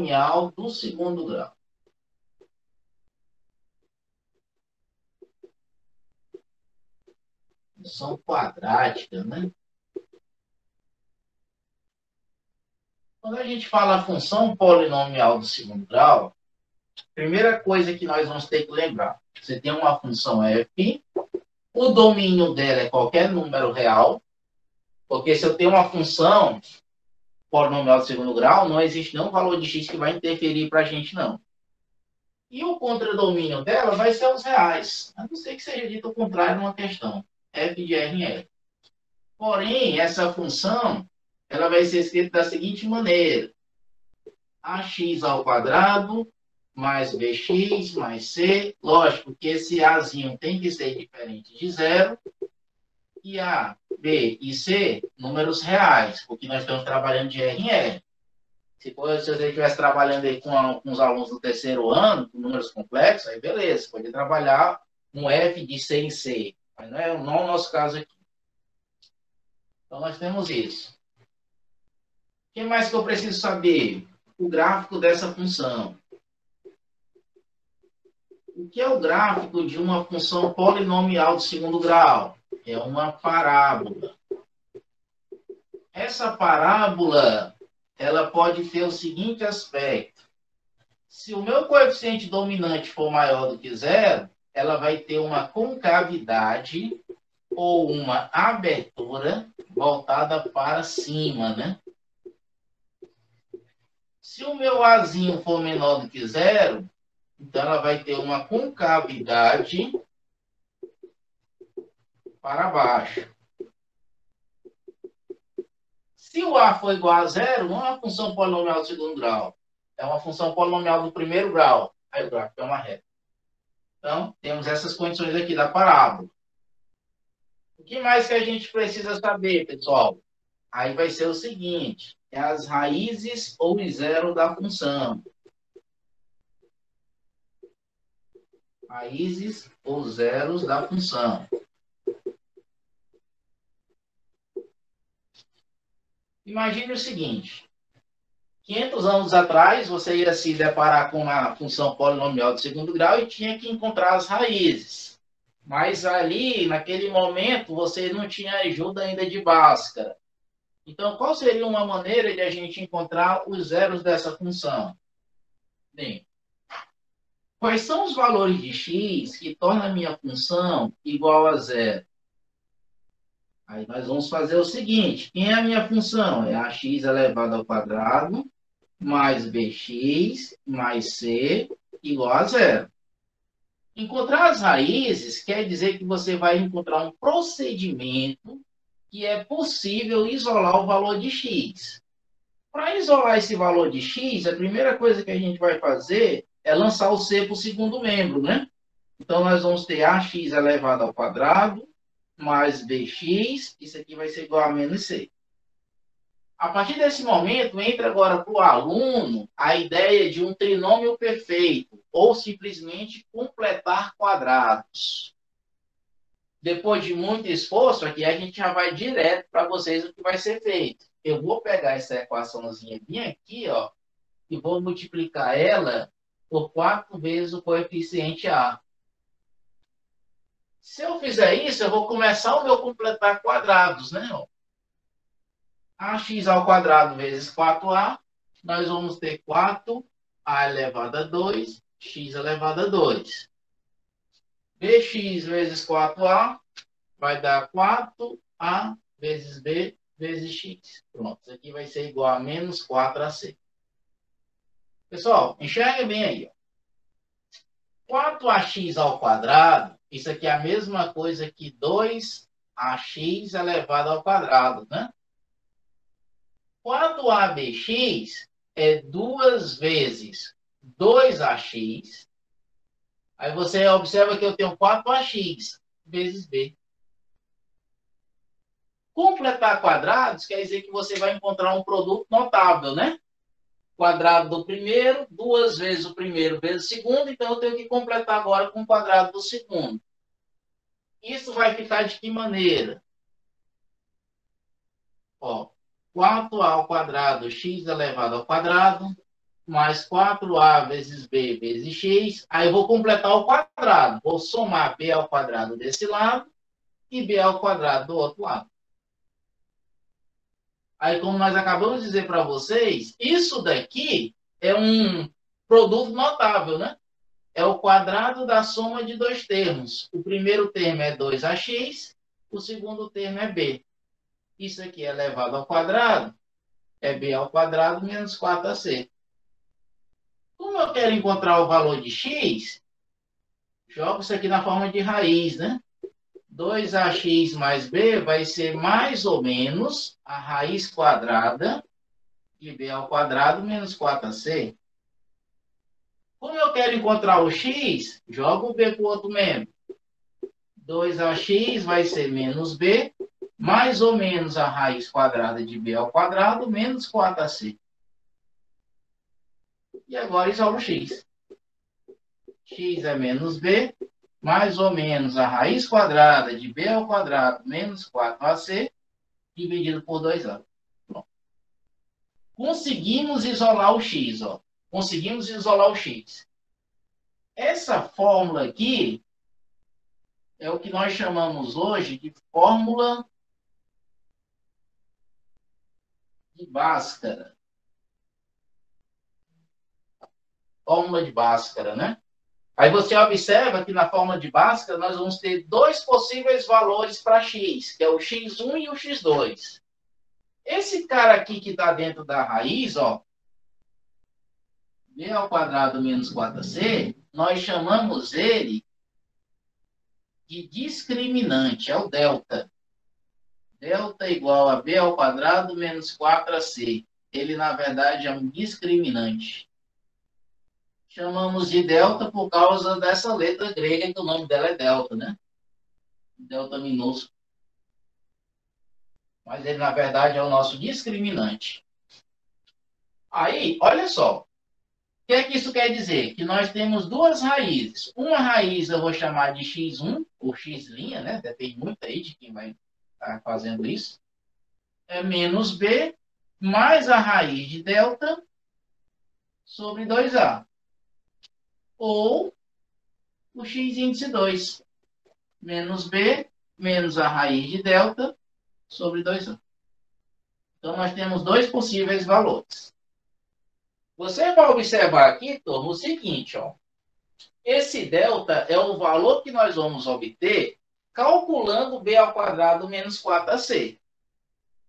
polinomial do segundo grau. Função quadrática, né? Quando a gente fala função polinomial do segundo grau, a primeira coisa que nós vamos ter que lembrar, você tem uma função f, o domínio dela é qualquer número real, porque se eu tenho uma função polinomial do segundo grau, não existe nenhum valor de x que vai interferir para a gente, não. E o contradomínio dela vai ser os reais, a não ser que seja dito o contrário numa questão, f de r em r. Porém, essa função ela vai ser escrita da seguinte maneira: ax ao quadrado mais bx mais c. Lógico que esse azinho tem que ser diferente de zero. E a, b e c, números reais, porque nós estamos trabalhando de R em R. Se você estivesse trabalhando aí com os alunos do terceiro ano, com números complexos, aí beleza, pode trabalhar um f de c em c. Mas não é o nosso caso aqui. Então, nós temos isso. O que mais que eu preciso saber? O gráfico dessa função. O que é o gráfico de uma função polinomial de segundo grau? É uma parábola. Essa parábola, ela pode ter o seguinte aspecto. Se o meu coeficiente dominante for maior do que zero, ela vai ter uma concavidade ou uma abertura voltada para cima, né? Se o meu azinho for menor do que zero, então ela vai ter uma concavidade para baixo. Se o a for igual a zero, não é uma função polinomial do segundo grau. É uma função polinomial do primeiro grau. Aí o gráfico é uma reta. Então, temos essas condições aqui da parábola. O que mais que a gente precisa saber, pessoal? Aí vai ser o seguinte, é as raízes ou zero da função. Raízes ou zeros da função. Imagine o seguinte, 500 anos atrás, você ia se deparar com uma função polinomial de segundo grau e tinha que encontrar as raízes. Mas ali, naquele momento, você não tinha ajuda ainda de Bhaskara. Então, qual seria uma maneira de a gente encontrar os zeros dessa função? Bem, quais são os valores de x que tornam a minha função igual a zero? Aí nós vamos fazer o seguinte, quem é a minha função? É ax elevado ao quadrado mais bx mais c igual a zero. Encontrar as raízes quer dizer que você vai encontrar um procedimento que é possível isolar o valor de x. Para isolar esse valor de x, a primeira coisa que a gente vai fazer é lançar o c para o segundo membro, né? Então, nós vamos ter ax elevado ao quadrado mais bx, isso aqui vai ser igual a menos c. A partir desse momento, entra agora para o aluno a ideia de um trinômio perfeito, ou simplesmente completar quadrados. Depois de muito esforço, aqui a gente já vai direto para vocês o que vai ser feito. Eu vou pegar essa equaçãozinha bem aqui, ó, e vou multiplicar ela por 4 vezes o coeficiente a. Se eu fizer isso, eu vou começar o meu completar quadrados, né? Ax ao quadrado vezes 4a, nós vamos ter 4a elevado a 2, x elevado a 2. Bx vezes 4a vai dar 4a vezes b vezes x. Pronto, isso aqui vai ser igual a menos 4ac. Pessoal, enxerga bem aí. 4ax ao quadrado, isso aqui é a mesma coisa que 2ax elevado ao quadrado, né? 4abx é 2 vezes 2ax. Aí você observa que eu tenho 4ax vezes b. Completar quadrados quer dizer que você vai encontrar um produto notável, né? Quadrado do primeiro, 2 vezes o primeiro vezes o segundo, então eu tenho que completar agora com o quadrado do segundo. Isso vai ficar de que maneira? Ó, 4a ao quadrado, x elevado ao quadrado, mais 4A vezes B vezes X. Aí eu vou completar o quadrado. Vou somar B ao quadrado desse lado e B ao quadrado do outro lado. Aí, como nós acabamos de dizer para vocês, isso daqui é um produto notável, né? É o quadrado da soma de dois termos. O primeiro termo é 2ax, o segundo termo é b. Isso aqui é elevado ao quadrado, é b ao quadrado menos 4ac. Como eu quero encontrar o valor de x, jogo isso aqui na forma de raiz, né? 2ax mais b vai ser mais ou menos a raiz quadrada de b ao quadrado menos 4ac. Como eu quero encontrar o x, jogo o b para o outro membro. 2ax vai ser menos b, mais ou menos a raiz quadrada de b ao quadrado menos 4ac. E agora isola o x. X é menos b, mais ou menos a raiz quadrada de b ao quadrado menos 4ac, dividido por 2a. Pronto. Conseguimos isolar o x, ó. Conseguimos isolar o x. Essa fórmula aqui é o que nós chamamos hoje de fórmula de Bhaskara. Fórmula de Bhaskara, né? Aí você observa que na fórmula de Bhaskara nós vamos ter dois possíveis valores para x, que é o x1 e o x2. Esse cara aqui que está dentro da raiz, ó, b ao quadrado menos 4ac, nós chamamos ele de discriminante, é o delta. Delta igual a b ao quadrado menos 4ac. Ele, na verdade, é um discriminante. Chamamos de delta por causa dessa letra grega, que o nome dela é delta, né? Delta minúsculo. Mas ele, na verdade, é o nosso discriminante. Aí, olha só. O que é que isso quer dizer? Que nós temos duas raízes. Uma raiz eu vou chamar de x1, ou x', né? Depende muito aí de quem vai estar fazendo isso. É menos b, mais a raiz de delta sobre 2a. Ou o x índice 2. Menos b, menos a raiz de delta sobre 2a. Então, nós temos dois possíveis valores. Você vai observar aqui, turma, o seguinte, ó. Esse delta é o valor que nós vamos obter calculando b ao quadrado menos 4ac.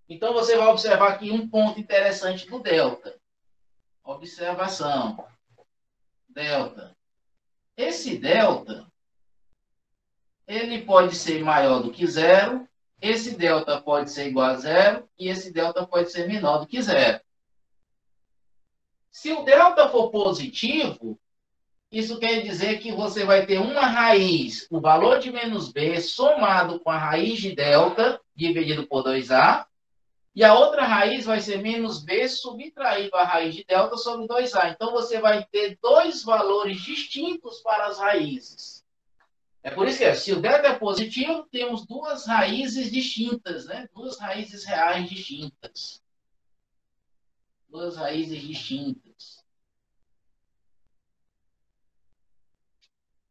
Então, você vai observar aqui um ponto interessante do delta. Observação. Delta. Esse delta, ele pode ser maior do que zero, esse delta pode ser igual a zero, e esse delta pode ser menor do que zero. Se o delta for positivo, isso quer dizer que você vai ter uma raiz, o valor de menos b, somado com a raiz de delta, dividido por 2a, e a outra raiz vai ser menos b subtraído a raiz de delta sobre 2a. Então, você vai ter dois valores distintos para as raízes. É por isso que, se o delta é positivo, temos duas raízes distintas, né? Duas raízes reais distintas. Duas raízes distintas.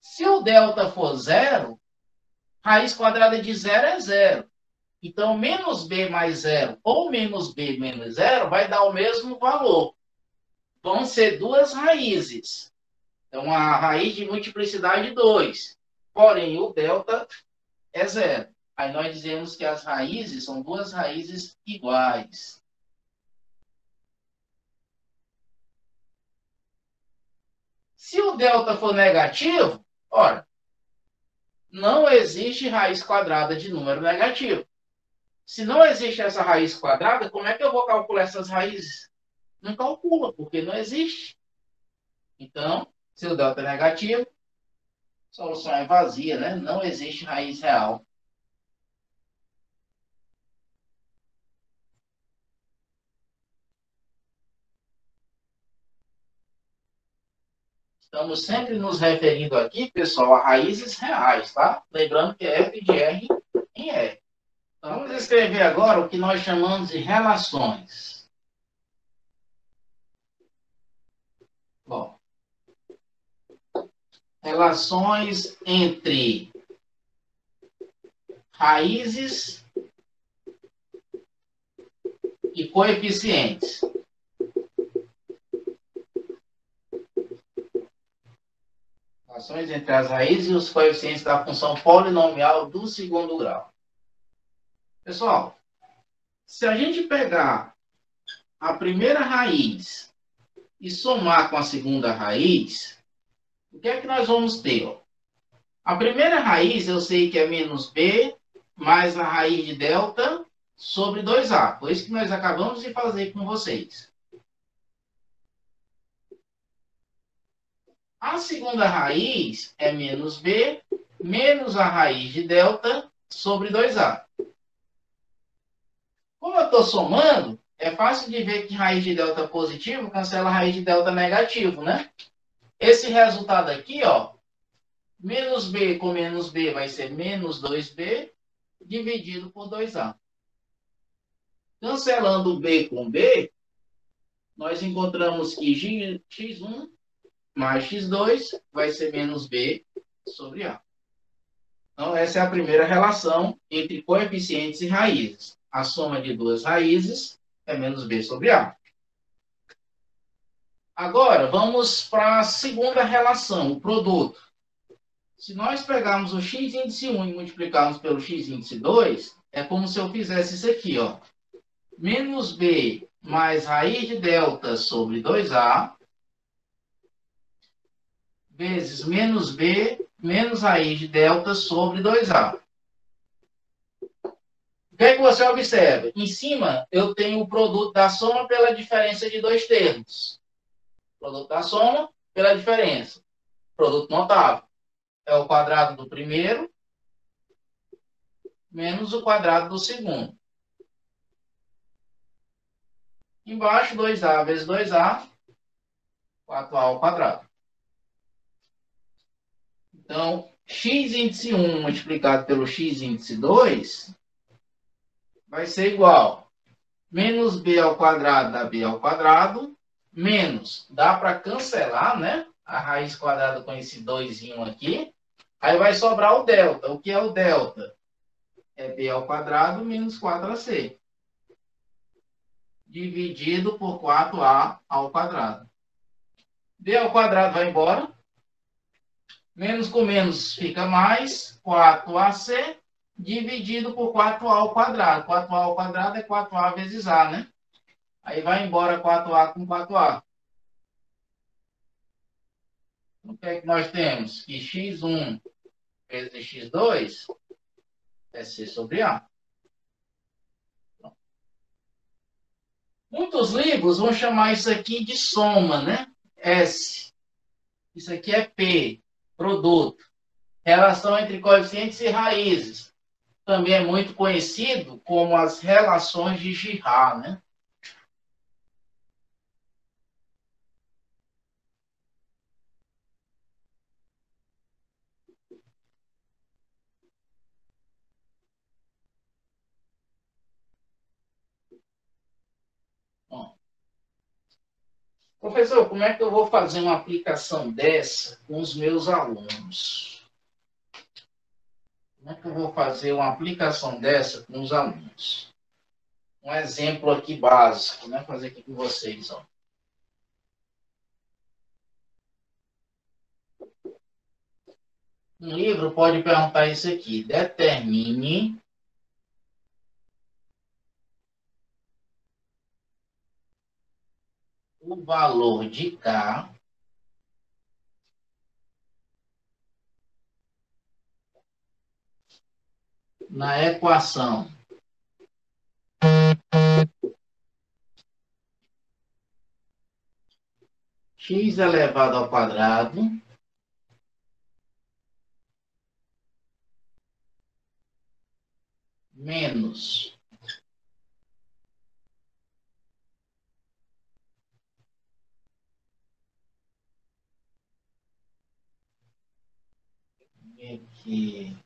Se o delta for zero, raiz quadrada de zero é zero. Então, menos b mais zero ou menos b menos zero vai dar o mesmo valor. Vão ser duas raízes. Então, a raiz de multiplicidade 2. Porém, o delta é zero. Aí nós dizemos que as raízes são duas raízes iguais. Se o delta for negativo, ora, não existe raiz quadrada de número negativo. Se não existe essa raiz quadrada, como é que eu vou calcular essas raízes? Não calcula, porque não existe. Então, se o delta é negativo, a solução é vazia, né? Não existe raiz real. Estamos sempre nos referindo aqui, pessoal, a raízes reais, tá? Lembrando que é f de r em r. Então, vamos escrever agora o que nós chamamos de relações. relações entre raízes e coeficientes. Relações entre as raízes e os coeficientes da função polinomial do segundo grau. Pessoal, se a gente pegar a primeira raiz e somar com a segunda raiz, o que é que nós vamos ter? A primeira raiz eu sei que é menos b mais a raiz de delta sobre 2a. Foi isso que nós acabamos de fazer com vocês. A segunda raiz é menos b menos a raiz de delta sobre 2a. Como eu estou somando, é fácil de ver que raiz de delta positivo cancela a raiz de delta negativo, né? Esse resultado aqui, ó, menos b com menos b vai ser menos 2b dividido por 2a. Cancelando b com b, nós encontramos que x1 mais x2 vai ser menos b sobre a. Então, essa é a primeira relação entre coeficientes e raízes. A soma de duas raízes é menos b sobre a. Agora, vamos para a segunda relação, o produto. Se nós pegarmos o x índice 1 e multiplicarmos pelo x índice 2, é como se eu fizesse isso aqui, ó. Menos b mais raiz de delta sobre 2a, vezes menos b menos raiz de delta sobre 2a. O que é que você observa? Em cima, eu tenho o produto da soma pela diferença de dois termos. Produto da soma pela diferença. Produto notável. É o quadrado do primeiro menos o quadrado do segundo. Embaixo, 2a vezes 2a, 4a ao quadrado. Então, x índice 1 multiplicado pelo x índice 2 vai ser igual menos b ao quadrado dá b ao quadrado, menos, dá para cancelar, né? A raiz quadrada com esse 2 aqui. Aí vai sobrar o delta. O que é o delta? É b ao quadrado menos 4ac. Dividido por 4a ao quadrado. b ao quadrado vai embora. Menos com menos fica mais 4ac dividido por 4a ao quadrado. 4a ao quadrado é 4a vezes a, né? Aí vai embora 4a com 4a. O que é que nós temos? Que x1 vezes x2 é c sobre a. Muitos livros vão chamar isso aqui de soma, né? S. Isso aqui é P, produto. Relação entre coeficientes e raízes. Também é muito conhecido como as relações de Girard, né? Bom, professor, como é que eu vou fazer uma aplicação dessa com os meus alunos? Como é que eu vou fazer uma aplicação dessa com os alunos? Um exemplo aqui básico, né? Fazer aqui com vocês, ó. Um livro pode perguntar isso aqui. Determine o valor de K na equação x elevado ao quadrado menos aqui,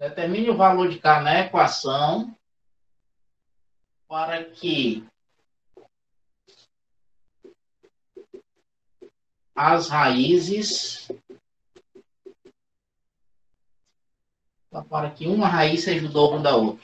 Determine o valor de K na equação para que as raízes, para que uma raiz seja o dobro da outra.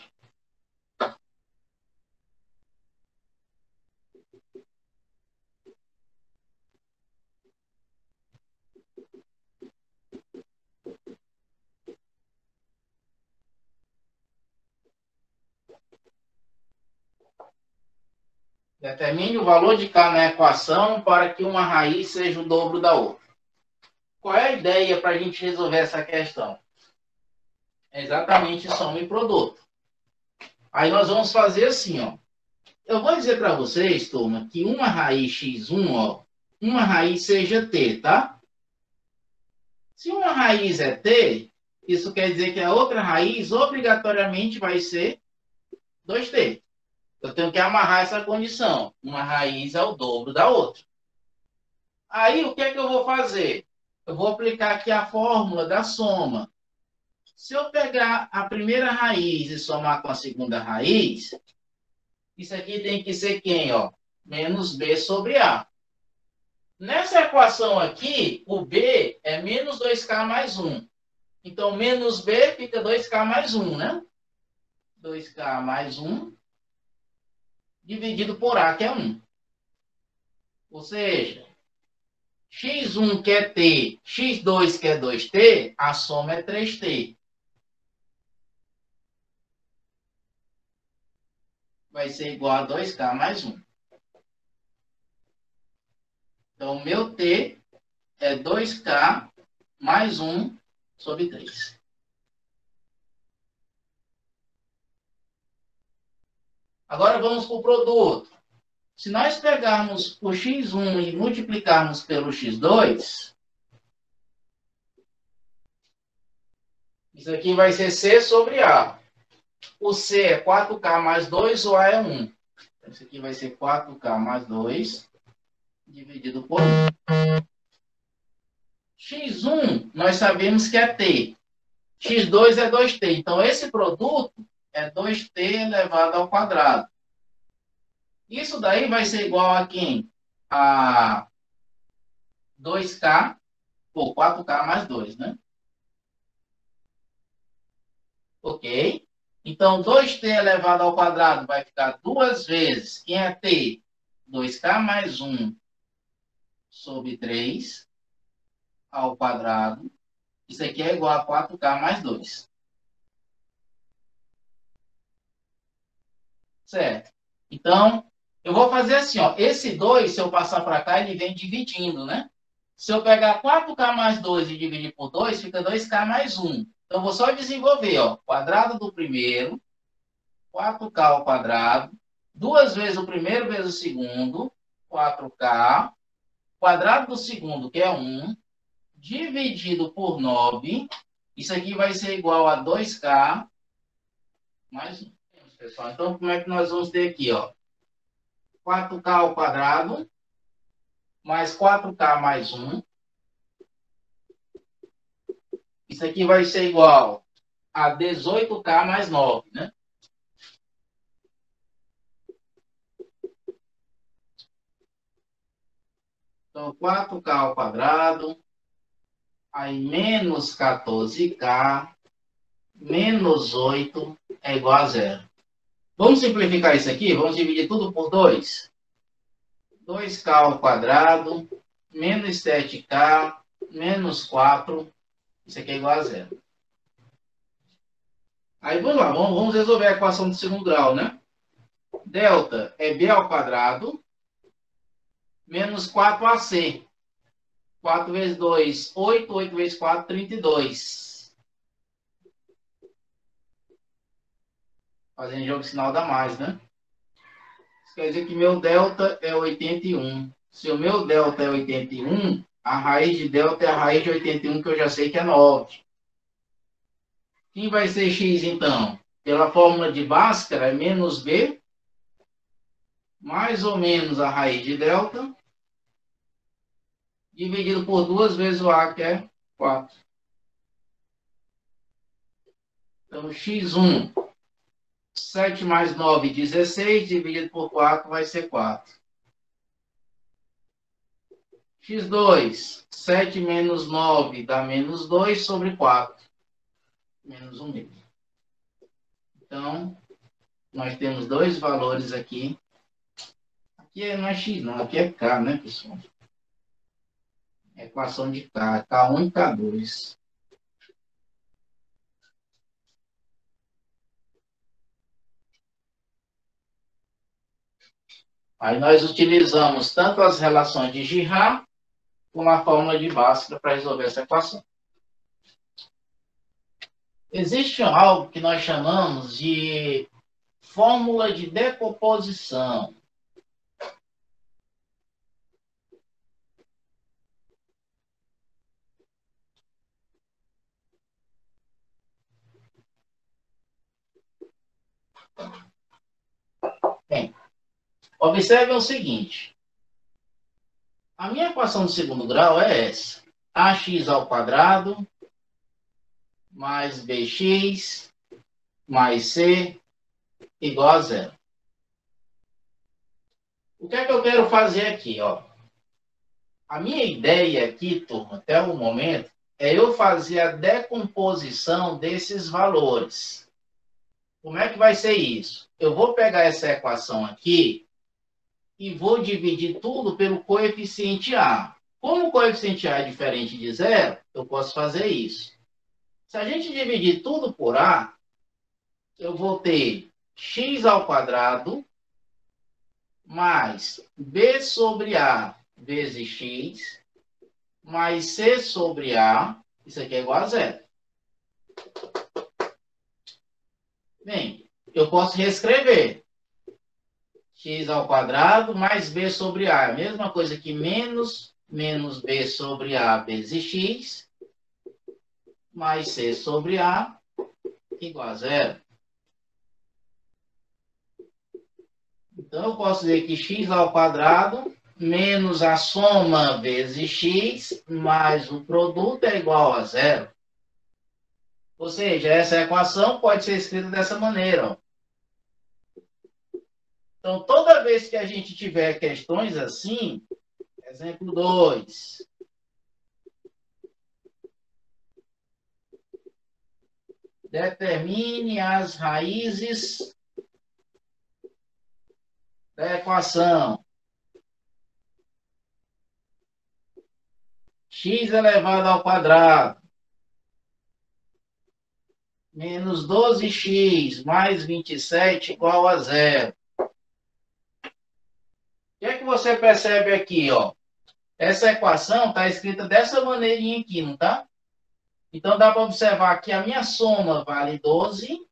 Determine o valor de K na equação para que uma raiz seja o dobro da outra. Qual é a ideia para a gente resolver essa questão? É exatamente soma e produto. Aí nós vamos fazer assim, ó. Eu vou dizer para vocês, turma, que uma raiz x1, ó, uma raiz seja t, tá? Se uma raiz é t, isso quer dizer que a outra raiz obrigatoriamente vai ser 2t. Eu tenho que amarrar essa condição. Uma raiz é o dobro da outra. Aí, o que é que eu vou fazer? Eu vou aplicar aqui a fórmula da soma. Se eu pegar a primeira raiz e somar com a segunda raiz, isso aqui tem que ser quem, ó? Menos b sobre a. Nessa equação aqui, o b é menos 2k mais 1. Então, menos b fica 2k mais 1, né? 2k mais 1 dividido por a, que é 1. Ou seja, x1 que é t, x2 que é 2t, a soma é 3t. Vai ser igual a 2k mais 1. Então, meu t é 2k mais 1 sobre 3. Agora vamos para o produto. Se nós pegarmos o x1 e multiplicarmos pelo x2, isso aqui vai ser c sobre a. O c é 4k mais 2, o a é 1. Isso aqui vai ser 4k mais 2 dividido por 1. x1, nós sabemos que é t. x2 é 2t. Então, esse produto é 2t elevado ao quadrado. Isso daí vai ser igual a quem? A 2k, ou 4k mais 2, né? Ok? Então, 2t elevado ao quadrado vai ficar 2 vezes. Quem é t? 2k mais 1 sobre 3 ao quadrado. Isso aqui é igual a 4k mais 2. Certo? Então, eu vou fazer assim, ó. Esse 2, se eu passar para cá, ele vem dividindo, né? Se eu pegar 4k mais 2 e dividir por 2, fica 2k mais 1. Então, eu vou só desenvolver, ó. Quadrado do primeiro, 4k ao quadrado, 2 vezes o primeiro vezes o segundo, 4k, quadrado do segundo, que é 1, dividido por 9, isso aqui vai ser igual a 2k mais 1. Pessoal, então, como é que nós vamos ter aqui, ó? 4k ao quadrado, mais 4k mais 1. Isso aqui vai ser igual a 18k mais 9, né? Então, 4k ao quadrado, aí menos 14k, menos 8 é igual a 0. Vamos simplificar isso aqui? Vamos dividir tudo por 2. 2k ao quadrado, menos 7k, menos 4, isso aqui é igual a 0. Aí vamos lá, vamos resolver a equação do segundo grau, né? Delta é b ao quadrado, menos 4ac. 4 vezes 2, 8. 8 vezes 4, 32. Fazendo jogo sinal dá mais, né? Isso quer dizer que meu delta é 81. Se o meu delta é 81, a raiz de delta é a raiz de 81, que eu já sei que é 9. Quem vai ser x, então? Pela fórmula de Bhaskara, é menos b, mais ou menos a raiz de delta, dividido por 2 vezes o a, que é 4. Então, x1, 7 mais 9, 16, dividido por 4 vai ser 4. x2, 7 menos 9 dá menos 2 sobre 4. Menos 1 meio. Então, nós temos dois valores aqui. Aqui não é x não, aqui é k, né, pessoal? Equação de k, k1 e k2. Aí nós utilizamos tanto as relações de Girard como a fórmula de Bhaskara para resolver essa equação. Existe algo que nós chamamos de fórmula de decomposição. Bem, observem o seguinte. A minha equação de segundo grau é essa. Ax ao quadrado mais bx mais c igual a zero. O que é que eu quero fazer aqui, ó? A minha ideia aqui, turma, até o momento, é eu fazer a decomposição desses valores. Como é que vai ser isso? Eu vou pegar essa equação aqui e vou dividir tudo pelo coeficiente A. Como o coeficiente A é diferente de zero, eu posso fazer isso. Se a gente dividir tudo por A, eu vou ter x ao quadrado mais b sobre A vezes x mais c sobre A. Isso aqui é igual a zero. Bem, eu posso reescrever. X ao quadrado mais b sobre A. A mesma coisa que menos b sobre A vezes x mais c sobre A igual a zero. Então, eu posso dizer que x ao quadrado menos a soma vezes x mais o produto é igual a zero. Ou seja, essa equação pode ser escrita dessa maneira. Ó. Então, toda vez que a gente tiver questões assim, exemplo 2. Determine as raízes da equação. X elevado ao quadrado menos 12x mais 27 igual a zero. O que é que você percebe aqui, ó? Essa equação está escrita dessa maneirinha aqui, não tá? Então, dá para observar que a minha soma vale 12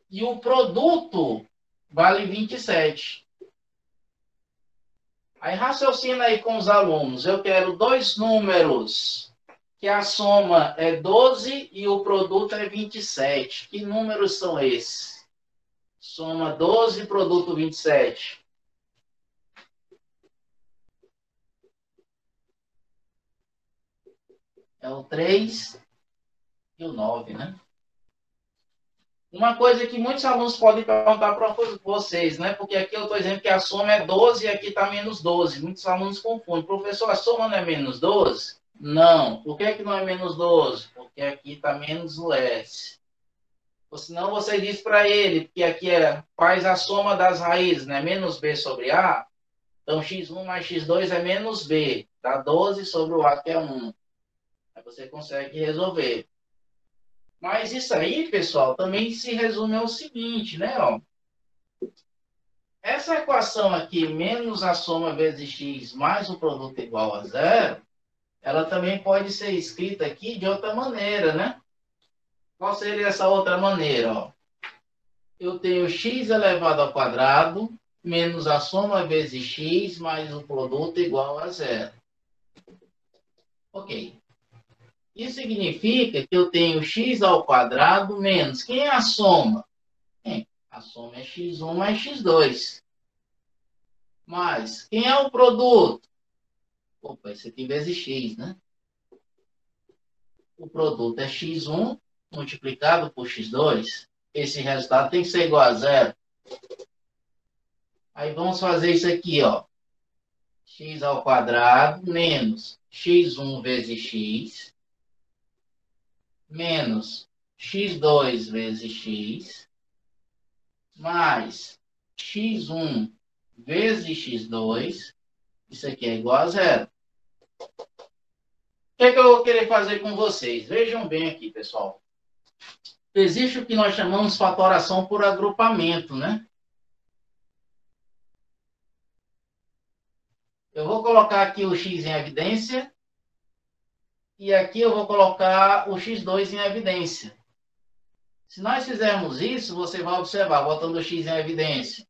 e o produto vale 27. Aí, raciocina aí com os alunos. Eu quero dois números que a soma é 12 e o produto é 27. Que números são esses? Soma 12 e produto 27. É o 3 e o 9, né? Uma coisa que muitos alunos podem perguntar para vocês, né? Porque aqui eu estou dizendo que a soma é 12 e aqui está menos 12. Muitos alunos confundem. Professor, a soma não é menos 12? Não. Por que não é menos 12? Porque aqui está menos o S. Ou senão você diz para ele que aqui faz a soma das raízes, né? Menos B sobre A. Então, x1 mais x2 é menos B. Dá 12 sobre o A, que é 1. Aí você consegue resolver. Mas isso aí, pessoal, também se resume ao seguinte, né? Ó. Essa equação aqui, menos a soma vezes x mais o produto igual a zero, ela também pode ser escrita aqui de outra maneira, né? Qual seria essa outra maneira? Ó? Eu tenho x elevado ao quadrado menos a soma vezes x mais o produto igual a zero. Ok. Isso significa que eu tenho x ao quadrado menos... Quem é a soma? A soma é x1 mais x2. Mas quem é o produto? Opa, esse aqui vezes x, né? O produto é x1 multiplicado por x2, esse resultado tem que ser igual a zero. Aí vamos fazer isso aqui, ó. X ao quadrado menos x1 vezes x, menos x2 vezes x, mais x1 vezes x2, isso aqui é igual a zero. O que é que eu vou querer fazer com vocês? Vejam bem aqui, pessoal. Existe o que nós chamamos de fatoração por agrupamento, né? Eu vou colocar aqui o x em evidência e aqui eu vou colocar o x2 em evidência. Se nós fizermos isso, você vai observar, botando o x em evidência.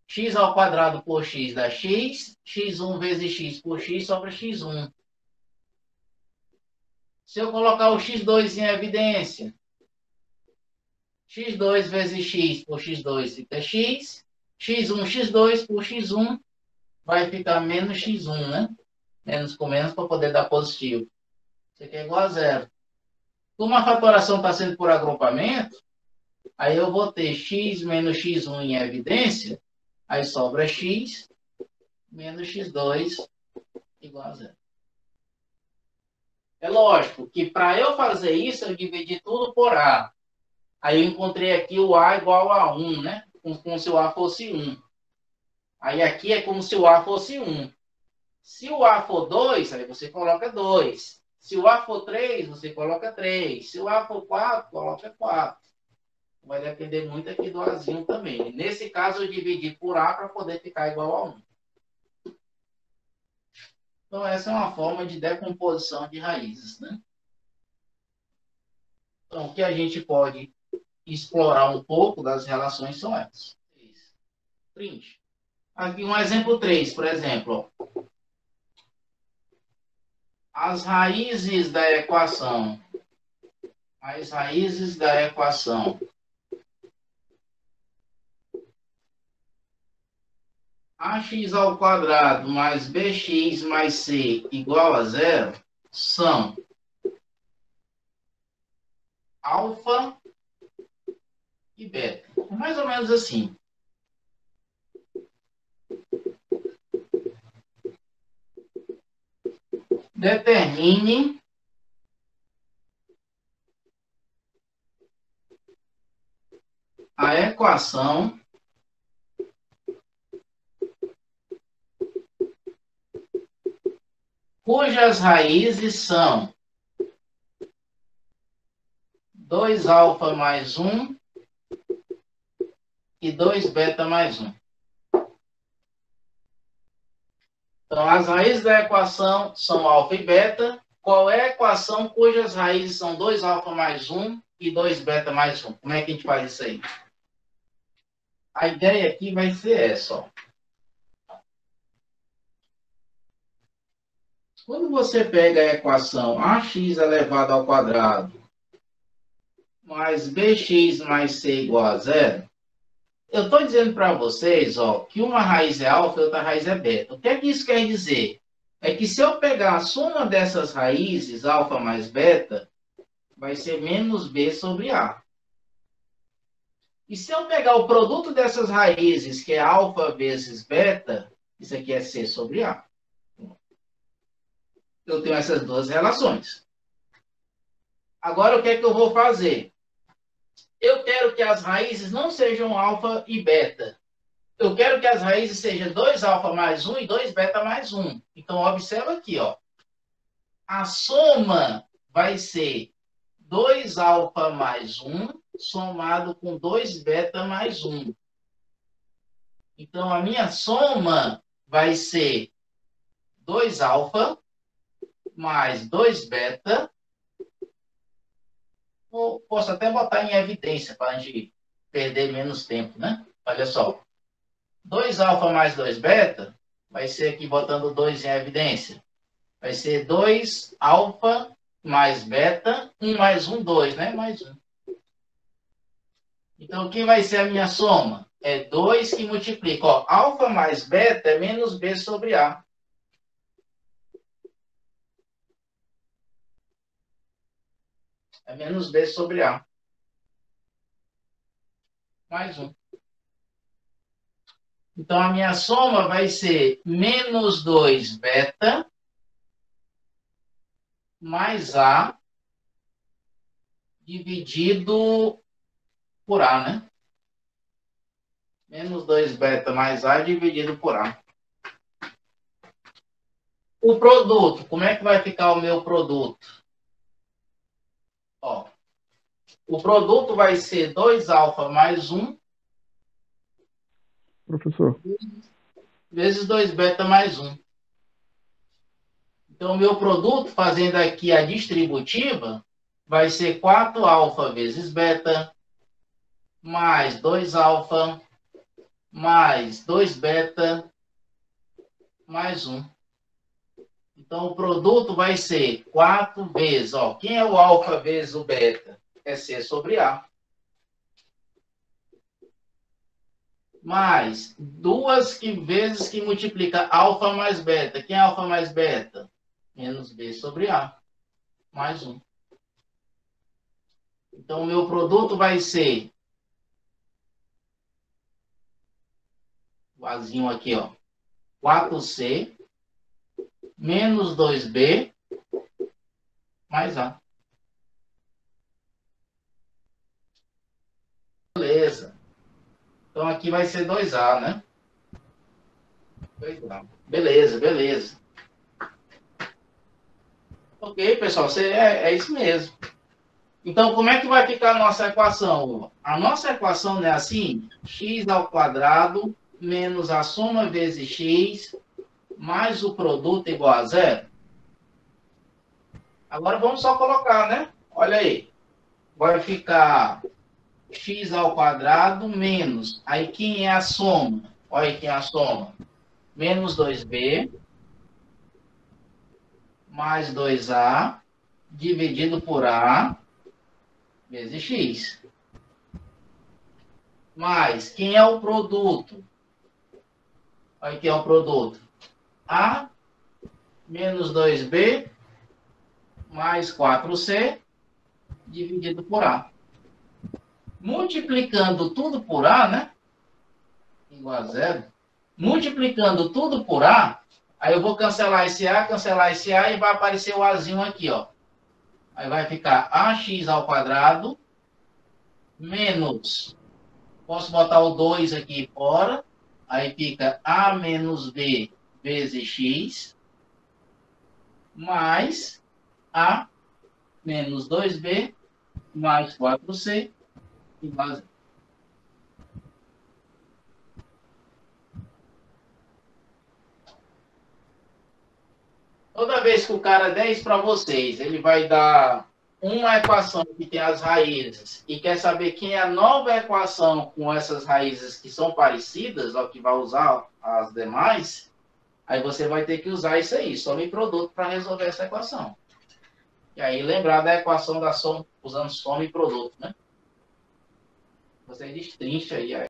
X ao quadrado por x dá x, x1 vezes x por x sobra x1. Se eu colocar o x2 em evidência, x2 vezes x por x2 fica x, x1, x2 por x1 vai ficar menos x1, né? Menos com menos para poder dar positivo. Isso aqui é igual a zero. Como a fatoração está sendo por agrupamento, aí eu vou ter x menos x1 em evidência, aí sobra x menos x2 igual a zero. É lógico que para eu fazer isso, eu dividi tudo por A. Aí eu encontrei aqui o A igual a 1, né? Como se o A fosse 1. Aí aqui é como se o A fosse 1. Se o A for 2, aí você coloca 2. Se o A for 3, você coloca 3. Se o A for 4, coloca 4. Vai depender muito aqui do Azinho também. Nesse caso, eu dividi por A para poder ficar igual a 1. Então, essa é uma forma de decomposição de raízes, né? Então, o que a gente pode explorar um pouco das relações são essas. Print. Aqui um exemplo 3, por exemplo. Ó. As raízes da equação. As raízes da equação. Ax ao quadrado mais bx mais c igual a zero são alfa e beta. Mais ou menos assim. Determine a equação cujas raízes são 2 alfa mais 1 e 2 beta mais 1. Então, as raízes da equação são alfa e beta. Qual é a equação cujas raízes são 2 alfa mais 1 e 2 beta mais 1? Como é que a gente faz isso aí? A ideia aqui vai ser essa, ó. Quando você pega a equação ax elevado ao quadrado mais bx mais c igual a zero, eu estou dizendo para vocês, ó, que uma raiz é alfa e outra raiz é beta. O que é que isso quer dizer? É que se eu pegar a soma dessas raízes, alfa mais beta, vai ser menos b sobre a. E se eu pegar o produto dessas raízes, que é alfa vezes beta, isso aqui é c sobre a. Eu tenho essas duas relações. Agora, o que é que eu vou fazer? Eu quero que as raízes não sejam alfa e beta. Eu quero que as raízes sejam 2 alfa mais 1 e 2 beta mais 1. Então, observa aqui, ó. A soma vai ser 2 alfa mais 1 somado com 2 beta mais 1. Então, a minha soma vai ser 2 alfa mais 2 beta. Posso até botar em evidência para a gente perder menos tempo, né? Olha só. 2 alfa mais 2 beta vai ser aqui botando 2 em evidência. Vai ser 2 alfa mais beta, 1 mais 1, 2, né? Mais 1. Então, o que vai ser a minha soma? É 2 que multiplica. Ó, alfa mais beta é menos b sobre a. É menos B sobre A. Mais 1. Então, a minha soma vai ser menos 2 beta mais A dividido por A, né? Menos 2 beta mais A dividido por A. O produto, como é que vai ficar o meu produto? Ó, o produto vai ser 2 alfa mais 1 Professor, vezes 2 beta mais 1. Então, o meu produto, fazendo aqui a distributiva, vai ser 4 alfa vezes beta, mais 2 alfa, mais 2 beta, mais 1. Então, o produto vai ser 4 vezes, ó, quem é o alfa vezes o beta? É C sobre A. Mais 2 vezes que multiplica alfa mais beta. Quem é alfa mais beta? Menos B sobre A. Mais 1. Então, o meu produto vai ser o Azinho aqui, ó. 4C menos 2B mais A. Beleza. Então, aqui vai ser 2A, né? 2A. Beleza, beleza. Ok, pessoal, é isso mesmo. Então, como é que vai ficar a nossa equação? A nossa equação é assim, x ao quadrado menos a soma vezes x mais o produto igual a zero. Agora vamos só colocar, né? Olha aí. Vai ficar x ao quadrado menos. Aí quem é a soma? Olha aí quem é a soma. Menos 2b mais 2a dividido por a vezes x. Mais quem é o produto? Olha aí quem é o produto. A menos 2b mais 4c dividido por a. Multiplicando tudo por a, né? Igual a zero. Multiplicando tudo por a, aí eu vou cancelar esse a e vai aparecer o azinho aqui, ó. Aí vai ficar ax ao quadrado menos, posso botar o 2 aqui fora, aí fica a menos b vezes x mais a menos 2b mais 4c igual a zero. Toda vez que o cara der isso para vocês, ele vai dar uma equação que tem as raízes e quer saber quem é a nova equação com essas raízes que são parecidas, ó, que vai usar as demais, aí você vai ter que usar isso aí, soma e produto, para resolver essa equação. E aí lembrar da equação da soma, usando soma e produto, né? Você destrincha aí